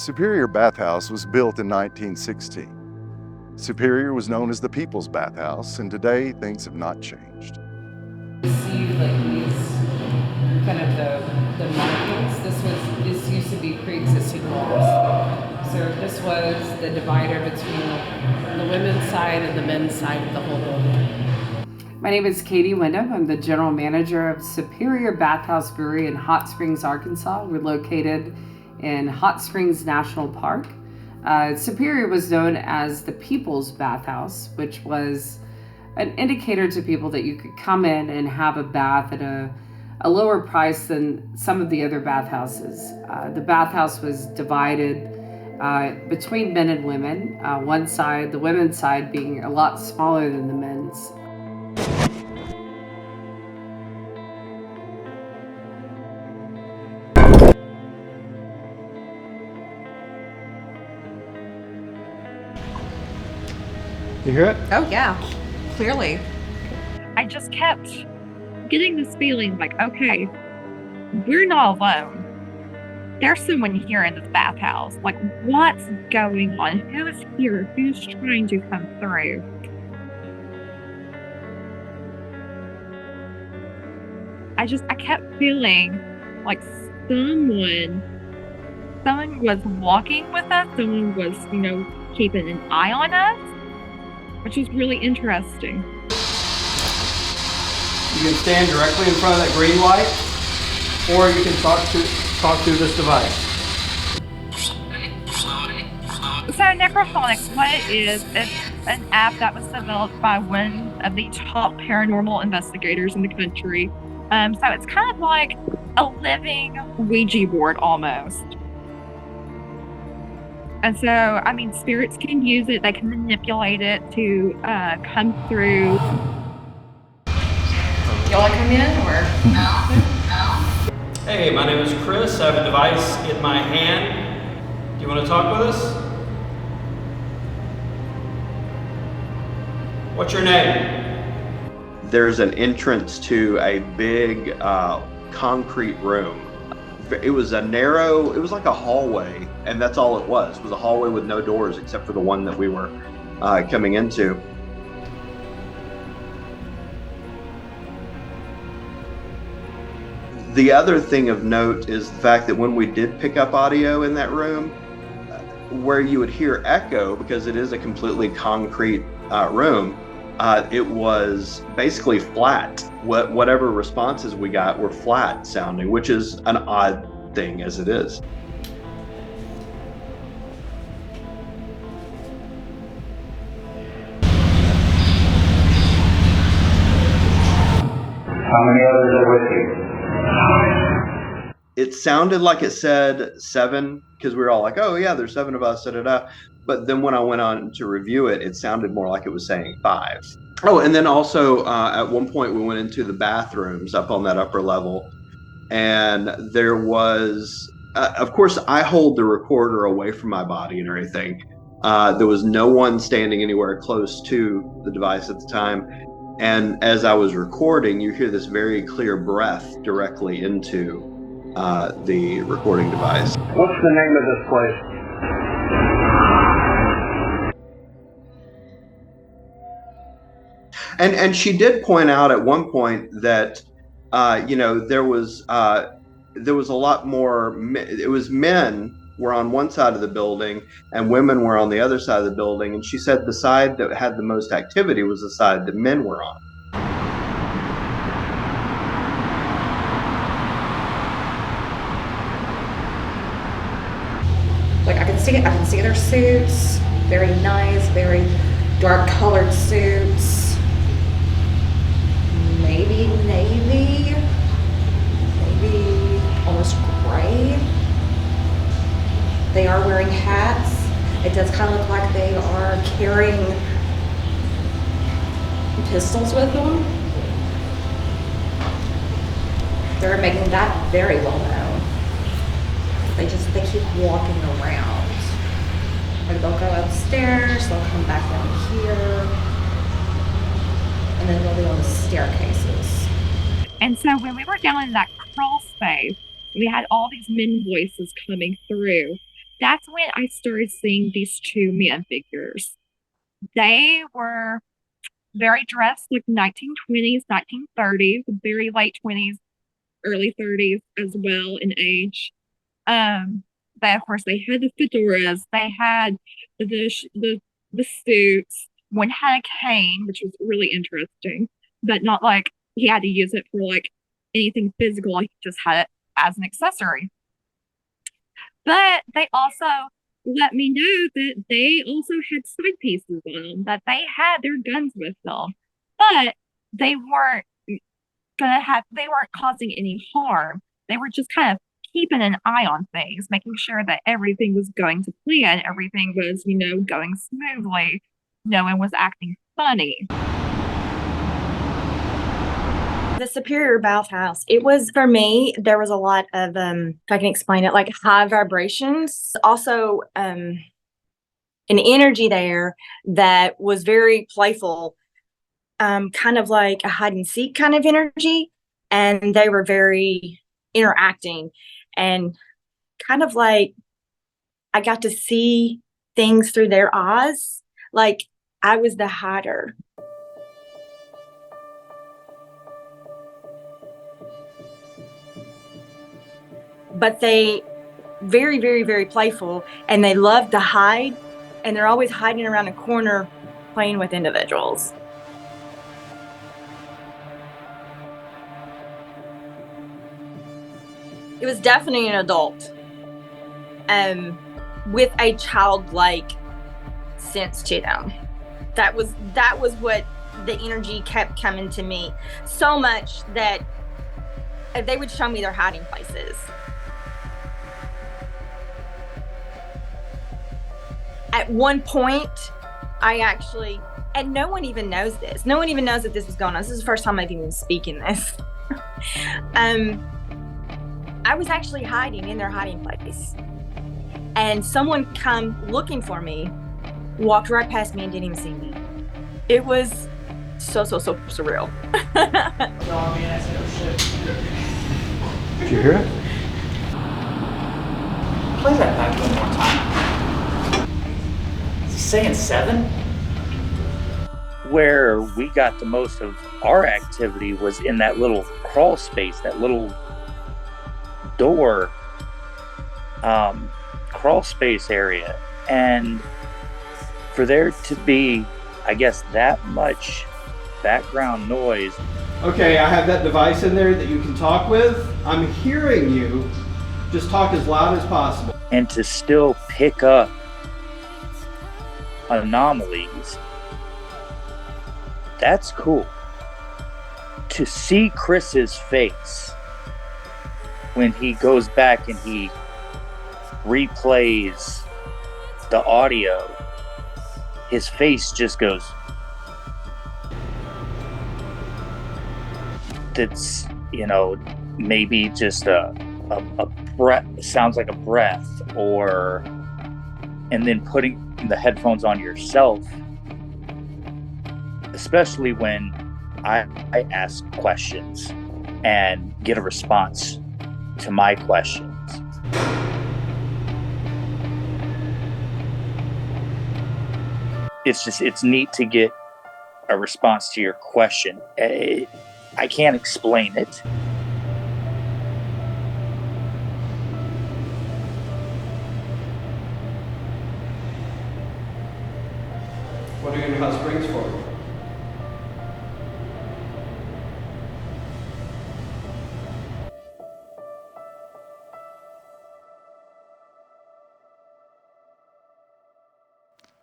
Superior Bathhouse was built in 1916. Superior was known as the People's Bathhouse, and today things have not changed. You see like these kind of the markings. This used to be pre-existing walls. So this was the divider between the women's side and the men's side of the whole building. My name is Katie Wyndham. I'm the general manager of Superior Bathhouse Brewery in Hot Springs, Arkansas. We're located in Hot Springs National Park. Superior was known as the People's Bathhouse, which was an indicator to people that you could come in and have a bath at a lower price than some of the other bathhouses. The bathhouse was divided between men and women, one side, the women's side being a lot smaller than the men's. You hear it? Oh yeah, clearly. I just kept getting this feeling like, okay, we're not alone. There's someone here in this bathhouse. Like, what's going on? Who is here? Who's trying to come through? I kept feeling like someone was walking with us. Someone was, keeping an eye on us, which was really interesting. You can stand directly in front of that green light, or you can talk through this device. So Necrophonics, what it is, it's an app that was developed by one of the top paranormal investigators in the country. So it's kind of like a living Ouija board almost. And so, spirits can use it, they can manipulate it to come through. Y'all want to come in or? Hey, my name is Chris. I have a device in my hand. Do you want to talk with us? What's your name? There's an entrance to a big concrete room. It was like a hallway, and that's all it was. It was a hallway with no doors except for the one that we were coming into. The other thing of note is the fact that when we did pick up audio in that room, where you would hear echo, because it is a completely concrete room, it was basically flat. Whatever responses we got were flat sounding, which is an odd thing as it is. How many others are with you? It sounded like it said 7, because we were all like, oh yeah, there's 7 of us, da-da-da. But then when I went on to review it, it sounded more like it was saying 5. Oh, and then also at one point we went into the bathrooms up on that upper level, and there was, of course, I hold the recorder away from my body and everything. There was no one standing anywhere close to the device at the time. And as I was recording, you hear this very clear breath directly into the recording device. What's the name of this place? And she did point out at one point that there was a lot more. It was men were on one side of the building and women were on the other side of the building. And she said the side that had the most activity was the side that men were on. Like I can see their suits, very nice, very dark colored suits. Maybe navy, maybe almost gray. They are wearing hats. It does kind of look like they are carrying pistols with them. They're making that very well known. They keep walking around. Like they'll go upstairs, they'll come back down here, and then they'll be on the staircases. And so when we were down in that crawl space, we had all these men voices coming through. That's when I started seeing these two man figures. They were very dressed like 1920s, 1930s, very late 20s, early 30s as well in age. They, of course, they had the fedoras, they had the suits. One had a cane, which was really interesting, but not like he had to use it for like anything physical. He just had it as an accessory. But they also let me know that they also had side pieces on them, that they had their guns with them, but they weren't they weren't causing any harm. They were just kind of keeping an eye on things, making sure that everything was going to plan, everything was, going smoothly, no one was acting funny. The Superior Bathhouse, it was, for me, there was a lot of, if I can explain it, like high vibrations. Also, an energy there that was very playful, kind of like a hide and seek kind of energy. And they were very interacting and kind of like I got to see things through their eyes. Like I was the hider. But they very, very, very playful, and they love to hide, and they're always hiding around a corner playing with individuals. It was definitely an adult, with a childlike sense to them. That was what the energy kept coming to me, so much that they would show me their hiding places. At one point, I actually, and no one even knows this. No one even knows that this was going on. This is the first time I've even speaking this. I was actually hiding in their hiding place. And someone come looking for me, walked right past me and didn't even see me. It was so surreal. Did you hear it? Play that back one more time. Is he saying 7? Where we got the most of our activity was in that little crawl space, that little door crawl space area. And for there to be, I guess, that much background noise. Okay, I have that device in there that you can talk with. I'm hearing you. Just talk as loud as possible. And to still pick up anomalies, that's cool. To see Chris's face when he goes back and he replays the audio, his face just goes, that's, maybe just a breath, sounds like a breath, or, and then putting the headphones on yourself, especially when I ask questions and get a response to my questions. It's neat to get a response to your question. I can't explain it. What are you in your hot springs for?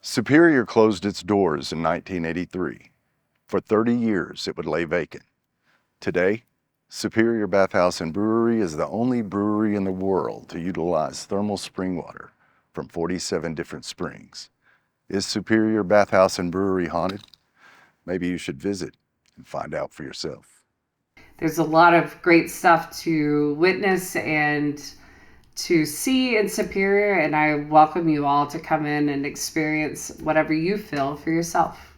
Superior closed its doors in 1983. For 30 years, it would lay vacant. Today, Superior Bathhouse and Brewery is the only brewery in the world to utilize thermal spring water from 47 different springs. Is Superior Bathhouse and Brewery haunted? Maybe you should visit and find out for yourself. There's a lot of great stuff to witness and to see in Superior, and I welcome you all to come in and experience whatever you feel for yourself.